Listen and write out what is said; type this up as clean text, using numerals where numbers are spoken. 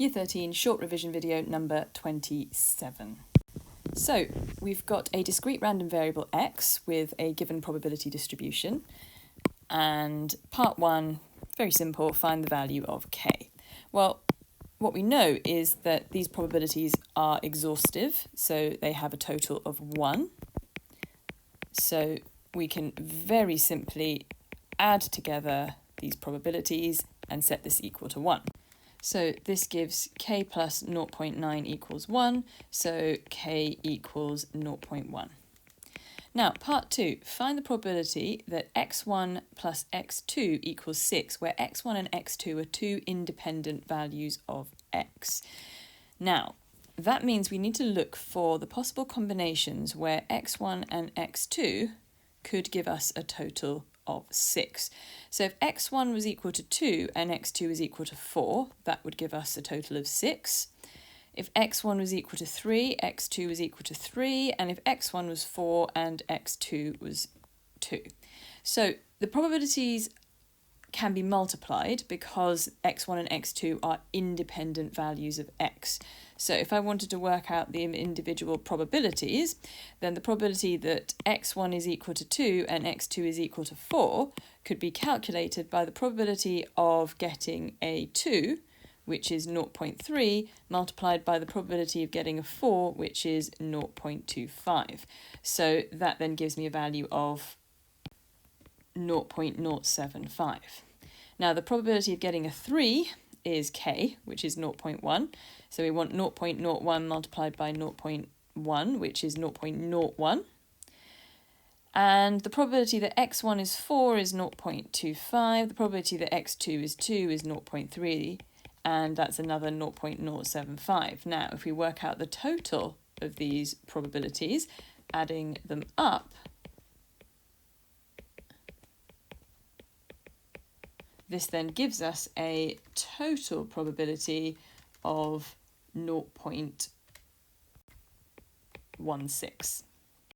Year 13 short revision video number 27. So we've got a discrete random variable x with a given probability distribution, and part 1, very simple, find the value of k. Well, what we know is that these probabilities are exhaustive, so they have a total of 1. So we can very simply add together these probabilities and set this equal to 1. So this gives k plus 0.9 equals 1, so k equals 0.1. Now, part 2, find the probability that x1 plus x2 equals 6, where x1 and x2 are two independent values of x. Now, that means we need to look for the possible combinations where x1 and x2 could give us a total of 6. So if x1 was equal to 2 and x2 is equal to 4, that would give us a total of 6. If x1 was equal to 3, x2 was equal to 3, and if x1 was 4 and x2 was 2. So the probabilities can be multiplied because x1 and x2 are independent values of x. So if I wanted to work out the individual probabilities, then the probability that x1 is equal to 2 and x2 is equal to 4 could be calculated by the probability of getting a 2, which is 0.3, multiplied by the probability of getting a 4, which is 0.25. So that then gives me a value of 0.075. Now the probability of getting a 3 is k, which is 0.1. So we want 0.01 multiplied by 0.1, which is 0.01. And the probability that x1 is 4 is 0.25. The probability that x2 is 2 is 0.3. And that's another 0.075. Now, if we work out the total of these probabilities, adding them up, this then gives us a total probability of 0.16.